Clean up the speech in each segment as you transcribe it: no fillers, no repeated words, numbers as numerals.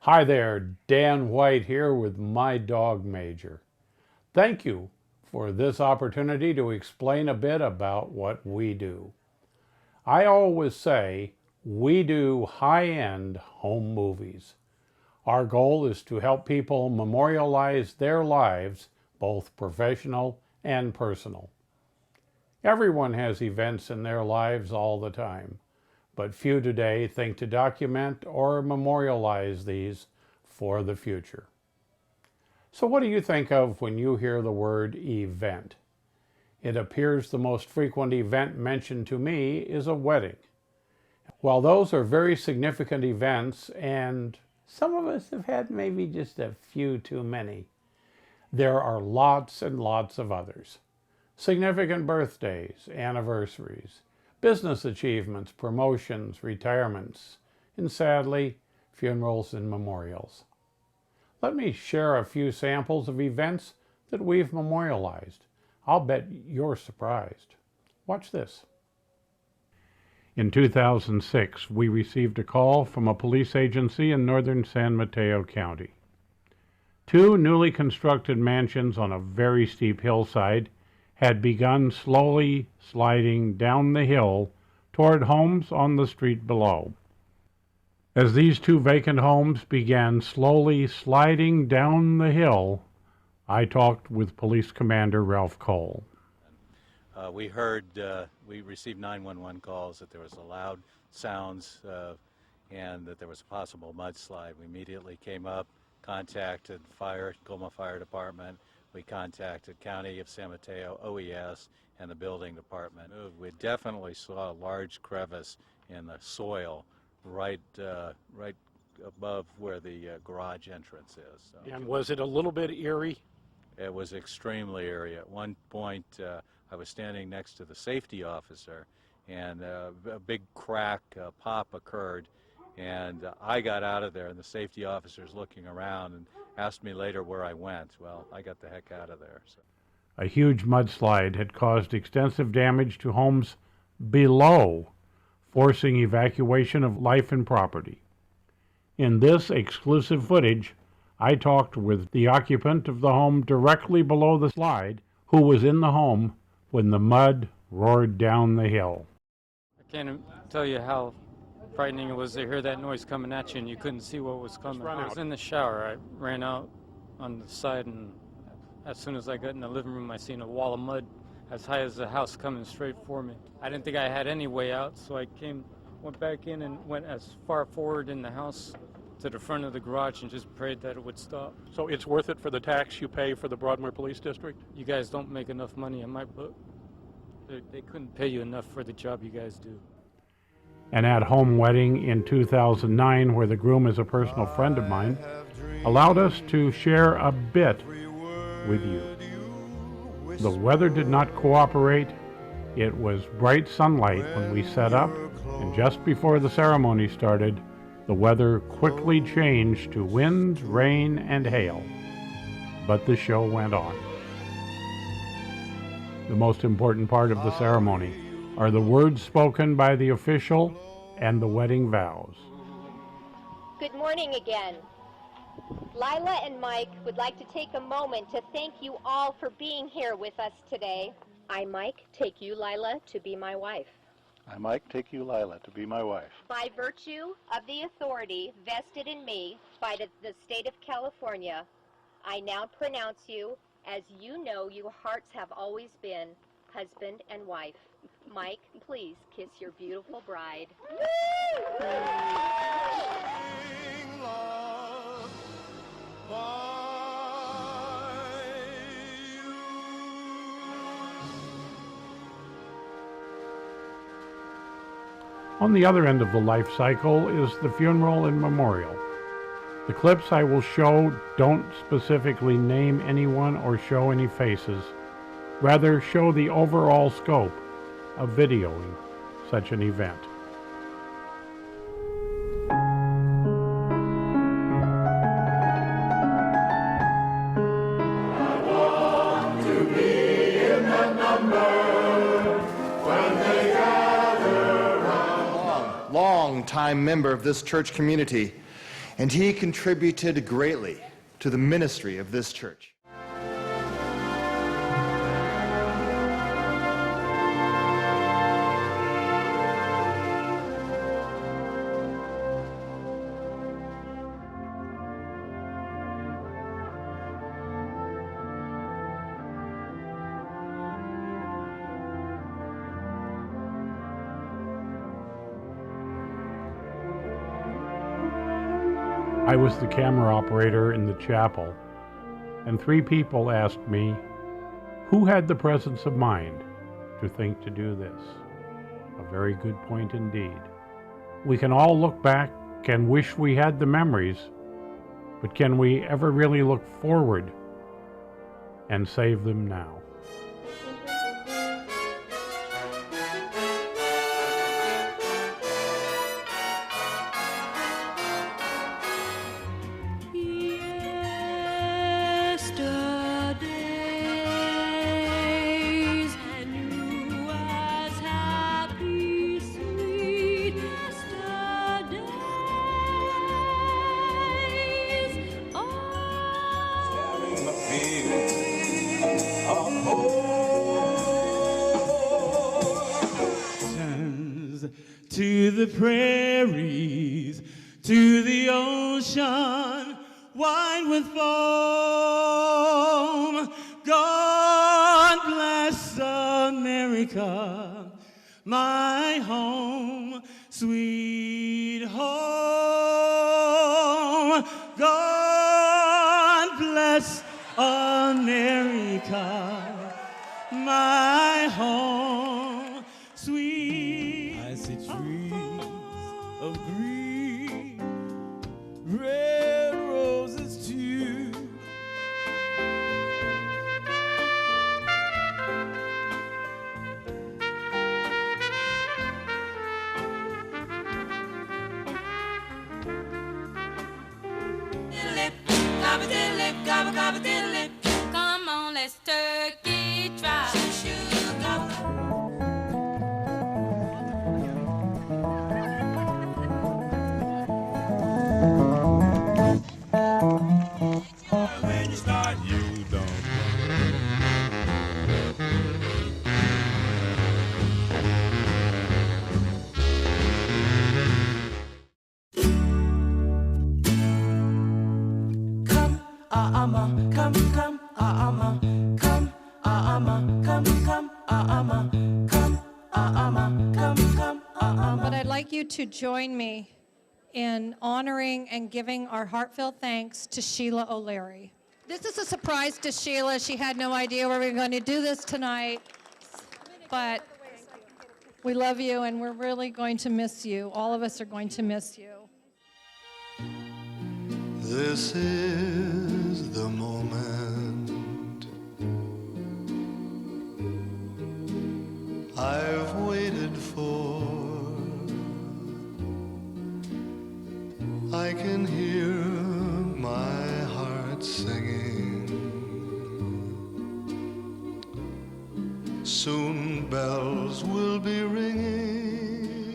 Hi there, Dan White here with My Dog Major. Thank you for this opportunity to explain a bit about what we do. I always say we do high-end home movies. Our goal is to help people memorialize their lives, both professional and personal. Everyone has events in their lives all the time, but few today think to document or memorialize these for the future. So what do you think of when you hear the word event? It appears the most frequent event mentioned to me is a wedding. While those are very significant events, and some of us have had maybe just a few too many, there are lots and lots of others. Significant birthdays, anniversaries, business achievements, promotions, retirements, and sadly, funerals and memorials. Let me share a few samples of events that we've memorialized. I'll bet you're surprised. Watch this. In 2006, we received a call from a police agency in northern San Mateo County. Two newly constructed mansions on a very steep hillside had begun slowly sliding down the hill toward homes on the street below. As these two vacant homes began slowly sliding down the hill, I talked with Police Commander Ralph Cole. We received 911 calls that there was loud sounds and that there was a possible mudslide. We immediately came up, contacted Colma Fire Department. We contacted County of San Mateo, OES, and the building department. We definitely saw a large crevice in the soil right above where the garage entrance is. So. And was it a little bit eerie? It was extremely eerie. At one point, I was standing next to the safety officer, and a big crack pop occurred, and I got out of there, and the safety officer's looking around and asked me later where I went. Well, I got the heck out of there. So. A huge mudslide had caused extensive damage to homes below, forcing evacuation of life and property. In this exclusive footage, I talked with the occupant of the home directly below the slide, who was in the home when the mud roared down the hill. I can't tell you how frightening it was to hear that noise coming at you and you couldn't see what was coming. I was in the shower. I ran out on the side, and as soon as I got in the living room, I seen a wall of mud as high as the house coming straight for me. I didn't think I had any way out, so I went back in and went as far forward in the house to the front of the garage and just prayed that it would stop. So it's worth it for the tax you pay for the Broadmoor Police District? You guys don't make enough money in my book. They couldn't pay you enough for the job you guys do. An at-home wedding in 2009, where the groom is a personal friend of mine, allowed us to share a bit with you. The weather did not cooperate. It was bright sunlight when we set up, and just before the ceremony started, the weather quickly changed to wind, rain, and hail. But the show went on. The most important part of the ceremony are the words spoken by the official and the wedding vows. Good morning again. Lila and Mike would like to take a moment to thank you all for being here with us today. I, Mike, take you, Lila, to be my wife. I, Mike, take you, Lila, to be my wife. By virtue of the authority vested in me by the state of California, I now pronounce you, as you know your hearts have always been, husband and wife. Mike, please kiss your beautiful bride. On the other end of the life cycle is the funeral and memorial. The clips I will show don't specifically name anyone or show any faces, rather show the overall scope of videoing such an event. Long-time member of this church community. and he contributed greatly to the ministry of this church. I was the camera operator in the chapel, and 3 people asked me, who had the presence of mind to think to do this? A very good point indeed. We can all look back and wish we had the memories, but can we ever really look forward and save them now? Yesterdays I knew was happy, sweet yesterdays. Turns to the prairies, to the ocean, wide with foam. God bless America, my home, sweet home. God bless America, my home, sweet. I see trees of green, red roses too. Come on, let's turkey try. When you start, you don't. Come, come, come, come, come, But I'd like you to join me in honoring and giving our heartfelt thanks to Sheila O'Leary. This is a surprise to Sheila. She had no idea we were going to do this tonight, but we love you and we're really going to miss you. All of us are going to miss you. This is the moment I've waited for. I can hear my heart singing. Soon bells will be ringing.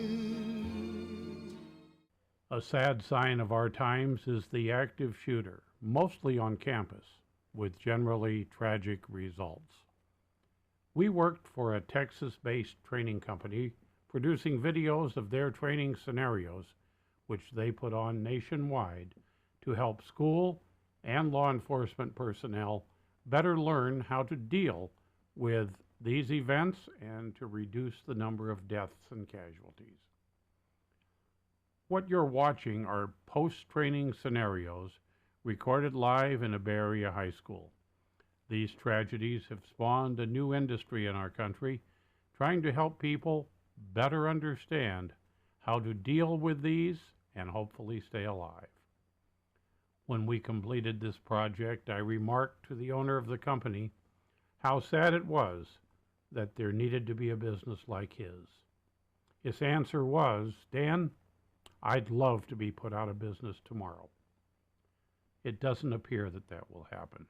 A sad sign of our times is the active shooter, mostly on campus, with generally tragic results. We worked for a Texas-based training company producing videos of their training scenarios, which they put on nationwide to help school and law enforcement personnel better learn how to deal with these events and to reduce the number of deaths and casualties. What you're watching are post-training scenarios recorded live in a Bay Area high school. These tragedies have spawned a new industry in our country, trying to help people better understand how to deal with these and hopefully stay alive. When we completed this project, I remarked to the owner of the company how sad it was that there needed to be a business like his. His answer was, "Dan, I'd love to be put out of business tomorrow." It doesn't appear that that will happen.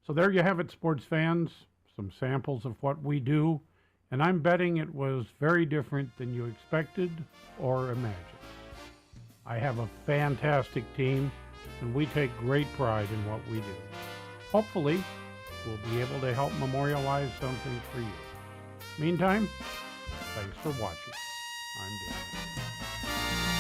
So there you have it, sports fans, some samples of what we do, and I'm betting it was very different than you expected or imagined. I have a fantastic team, and we take great pride in what we do. Hopefully, we'll be able to help memorialize something for you. Meantime, thanks for watching. I'm Dan.